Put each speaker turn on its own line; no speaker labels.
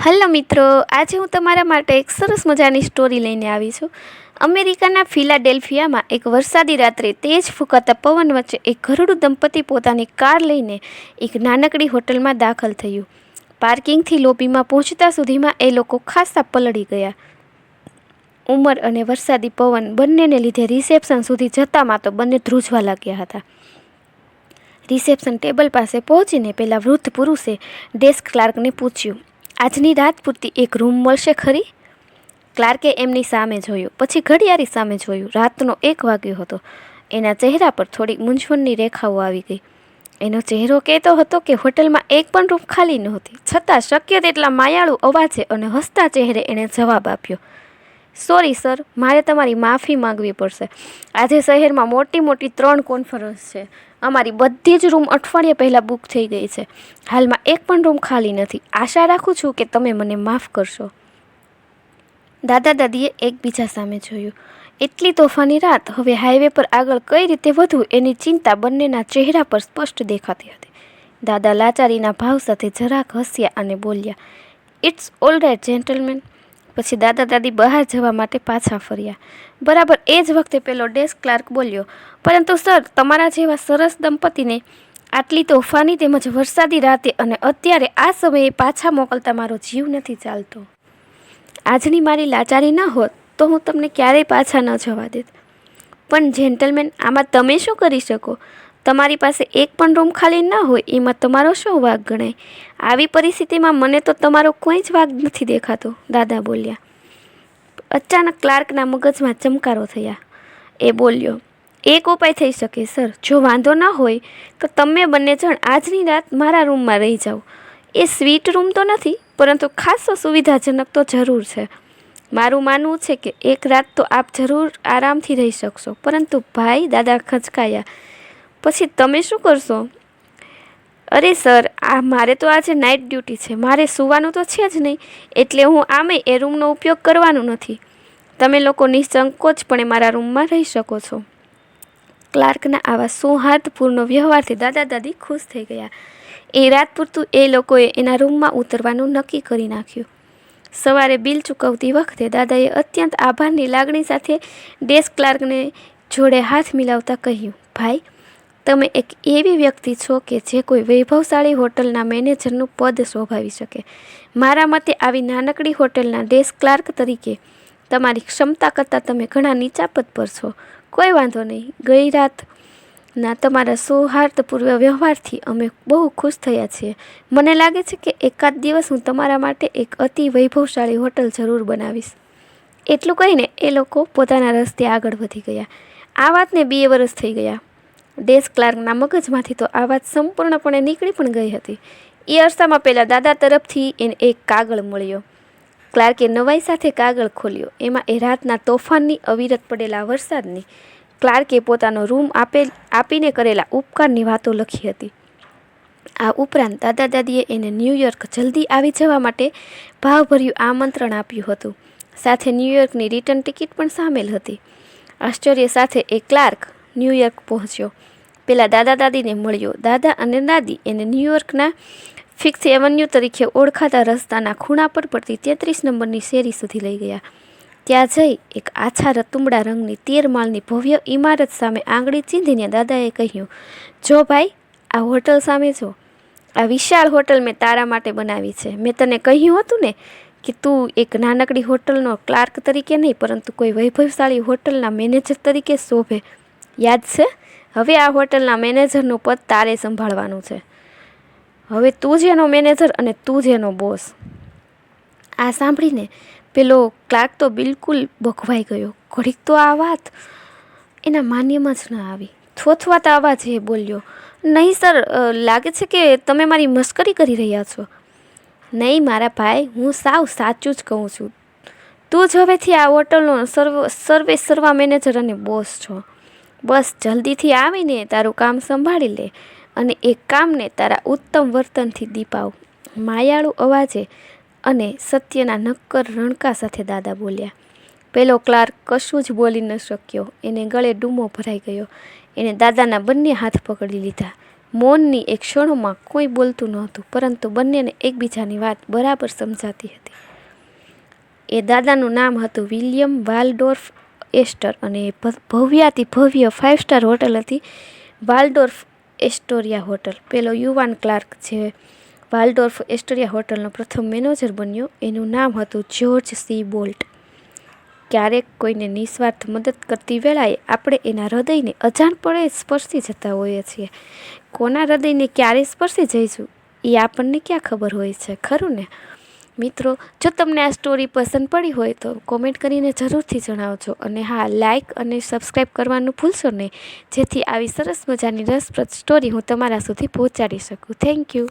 Hello મિત્રો, આજે હું તમારા માટે એક સરસ મજાની સ્ટોરી લઈને આવી છું. અમેરિકાના ફિલાડેલ્ફિયામાં એક વરસાદી રાત્રે તેજ ફૂંકાતા પવન વચ્ચે એક ઘરડું દંપતી પોતાની કાર લઈને એક નાનકડી હોટલમાં દાખલ થયું. પાર્કિંગથી લોબીમાં પહોંચતા સુધીમાં એ લોકો ખાસ્સા પલળી ગયા. ઉંમર અને વરસાદી પવન બંનેને લીધે રિસેપ્શન સુધી જતામાં તો બંને ધ્રુજવા લાગ્યા હતા. રિસેપ્શન ટેબલ પાસે પહોંચીને પેલા વૃદ્ધ પુરુષે ડેસ્ક ક્લાર્કને પૂછ્યું, આજની રાત પૂરતી એક રૂમ મળશે ખરી? ક્લાર્કે એમની સામે જોયું, પછી ઘડિયાળી સામે જોયું. રાતનો 1 વાગ્યો હતો. એના ચહેરા પર થોડીક મૂંઝવણની રેખાઓ આવી ગઈ. એનો ચહેરો કહેતો હતો કે હોટલમાં એક પણ રૂમ ખાલી નહોતી. છતાં શક્ય તેટલા માયાળુ અવાજે અને હસતા ચહેરે એણે જવાબ આપ્યો, સોરી સર, મારે તમારી માફી માંગવી પડશે. આજે શહેરમાં મોટી 3 કોન્ફરન્સ છે. અમારી બધી જ રૂમ અઠવાડિયા પહેલાં બુક થઈ ગઈ છે. હાલમાં એક પણ રૂમ ખાલી નથી. આશા રાખું છું કે તમે મને માફ કરશો. દાદા દાદીએ એકબીજા સામે જોયું. એટલી તોફાની રાત, હવે હાઈવે પર આગળ કઈ રીતે વધવું એની ચિંતા બંનેના ચહેરા પર સ્પષ્ટ દેખાતી હતી. દાદા લાચારીના ભાવ સાથે જરાક હસ્યા અને બોલ્યા, ઇટ્સ ઓલ રાઇટ જેન્ટલમેન. પછી દાદા દાદી બહાર જવા માટે પાછા ફર્યા. બરાબર એ જ વખતે પેલો ડેસ્ક ક્લાર્ક બોલ્યો, પરંતુ સર, તમારા જેવા સરસ દંપતીને આટલી તોફાની તેમજ વરસાદી રાતે અને અત્યારે આ સમયે પાછા મોકલતા મારો જીવ નથી ચાલતો. આજની મારી લાચારી ન હોત તો હું તમને ક્યારેય પાછા ન જવા દેત. પણ જેન્ટલમેન, આમાં તમે શું કરી શકો? તમારી પાસે એક પણ રૂમ ખાલી ન હોય એમાં તમારો શું વાંક ગણાય? આવી પરિસ્થિતિમાં મને તો તમારો કોઈ જ વાંક નથી દેખાતો, દાદા બોલ્યા. અચાનક ક્લાર્કના મગજમાં ચમકારો થયા. એ બોલ્યો, એક ઉપાય થઈ શકે સર. જો વાંધો ન હોય તો તમે બંને જણ આજની રાત મારા રૂમમાં રહી જાઓ. એ સ્વીટ રૂમ તો નથી, પરંતુ ખાસો સુવિધાજનક તો જરૂર છે. મારું માનવું છે કે એક રાત તો આપ જરૂર આરામથી રહી શકશો. પરંતુ ભાઈ, દાદા ખચકાયા. પછી તમે શું કરશો? અરે સર, મારે તો આજે નાઇટ ડ્યુટી છે. મારે સૂવાનું તો છે જ નહીં, એટલે હું આમે એ રૂમનો ઉપયોગ કરવાનું નથી. તમે લોકો નિસંકોચપણે મારા રૂમમાં રહી શકો છો. ક્લાર્કના આવા સૌહાર્દપૂર્ણ વ્યવહારથી દાદા દાદી ખુશ થઈ ગયા. એ રાત પૂરતું એ લોકોએ એના રૂમમાં ઉતરવાનું નક્કી કરી નાખ્યું. સવારે બિલ ચૂકવતી વખતે દાદાએ અત્યંત આભારની લાગણી સાથે ડેસ્ક ક્લાર્કને જોડે હાથ મિલાવતા કહ્યું, ભાઈ, તમે એક એવી વ્યક્તિ છો કે જે કોઈ વૈભવશાળી હોટલના મેનેજરનું પદ શોભાવી શકે. મારા મતે આવી નાનકડી હોટલના ડેસ્ક ક્લાર્ક તરીકે તમારી ક્ષમતા કરતાં તમે ઘણા નીચા પદ પર છો. કોઈ વાંધો નહીં. ગઈ રાતના તમારા સૌહાર્દપૂર્ણ વ્યવહારથી અમે બહુ ખુશ થયા છીએ. મને લાગે છે કે એકાદ દિવસ હું તમારા માટે એક અતિ વૈભવશાળી હોટલ જરૂર બનાવીશ. એટલું કહીને એ લોકો પોતાના રસ્તે આગળ વધી ગયા. આ વાતને 2 વર્ષ થઈ ગયા. ડેસ્ક ક્લાર્કના મગજમાંથી તો આ વાત સંપૂર્ણપણે નીકળી પણ ગઈ હતી. એ અરસામાં પહેલાં દાદા તરફથી એને એક કાગળ મળ્યો. ક્લાર્કે નવાઈ સાથે કાગળ ખોલ્યો. એમાં એ રાતના તોફાનની, અવિરત પડેલા વરસાદની, ક્લાર્કે પોતાનો રૂમ આપીને કરેલા ઉપકારની વાતો લખી હતી. આ ઉપરાંત દાદા દાદીએ એને ન્યૂયોર્ક જલ્દી આવી જવા માટે ભાવભર્યું આમંત્રણ આપ્યું હતું. સાથે ન્યૂયોર્કની રિટર્ન ટિકિટ પણ સામેલ હતી. આશ્ચર્ય સાથે એ ક્લાર્ક ન્યૂયોર્ક પહોંચ્યો. પેલા દાદા દાદીને મળ્યો. દાદા અને દાદી એને ન્યૂયોર્કના ફિફ્થ એવન્યુ તરીકે ઓળખાતા રસ્તાના ખૂણા પર પડતી 33 નંબરની શેરી સુધી લઈ ગયા. ત્યાં જઈ એક આછા રતુમડા રંગની 13 માળની ભવ્ય ઇમારત સામે આંગળી ચીંધીને દાદાએ કહ્યું, જો ભાઈ, આ હોટલ સામે જો. આ વિશાળ હોટલ મેં તારા માટે બનાવી છે. મેં તને કહ્યું હતું ને કે તું એક નાનકડી હોટલનો ક્લાર્ક તરીકે નહીં, પરંતુ કોઈ વૈભવશાળી હોટલના મેનેજર તરીકે શોભે. યાદ છે? હવે આ હોટલના મેનેજરનું પદ તારે સંભાળવાનું છે. હવે તું જ એનો મેનેજર અને તું જ એનો બોસ. આ સાંભળીને પેલો ક્લાર્ક તો બિલકુલ બઘવાઈ ગયો. ઘડીક તો આ વાત એના માન્યમાં જ ન આવી. થોથવાતા અવાજે બોલ્યો, નહીં સર, લાગે છે કે તમે મારી મસ્કરી કરી રહ્યા છો. નહીં મારા ભાઈ, હું સાવ સાચું જ કહું છું. તું જ હવેથી આ હોટલનો સર્વા મેનેજર અને બોસ છો. બસ જલ્દીથી આવીને તારું કામ સંભાળી લે અને એ કામને તારા ઉત્તમ વર્તનથી દીપાવ. માયાળુ અવાજે અને સત્યના નક્કર રણકા સાથે દાદા બોલ્યા. પેલો ક્લાર્ક કશું જ બોલી ન શક્યો. એને ગળે ડૂમો ભરાઈ ગયો. એણે દાદાના બંને હાથ પકડી લીધા. મૌનની એક ક્ષણોમાં કોઈ બોલતું નહોતું, પરંતુ બંનેને એકબીજાની વાત બરાબર સમજાતી હતી. એ દાદાનું નામ હતું વિલિયમ વાલ્ડોર્ફ એસ્ટર અને ભવ્યાતિ ભવ્ય 5 સ્ટાર હોટલ હતી વાલ્ડોર્ફ એસ્ટોરિયા હોટલ. પેલો યુવાન ક્લાર્ક જે વાલ્ડોર્ફ એસ્ટોરિયા હોટલનો પ્રથમ મેનેજર બન્યો, એનું નામ હતું જ્યોર્જ સી બોલ્ટ. ક્યારેક કોઈને નિસ્વાર્થ મદદ કરતી વેળાએ આપણે એના હૃદયને અજાણપણે સ્પર્શી જતા હોઈએ છીએ. કોના હૃદયને ક્યારે સ્પર્શી જઈશું એ આપણને ક્યાં ખબર હોય છે, ખરું ને? મિત્રો, જો તમને આ સ્ટોરી પસંદ પડી હોય તો કોમેન્ટ કરીને જરૂરથી જણાવજો. અને હા, લાઇક અને સબસ્ક્રાઈબ કરવાનું ભૂલશો નહીં, જેથી આવી સરસ મજાની રસપ્રદ સ્ટોરી હું તમારા સુધી પહોંચાડી શકું. Thank you.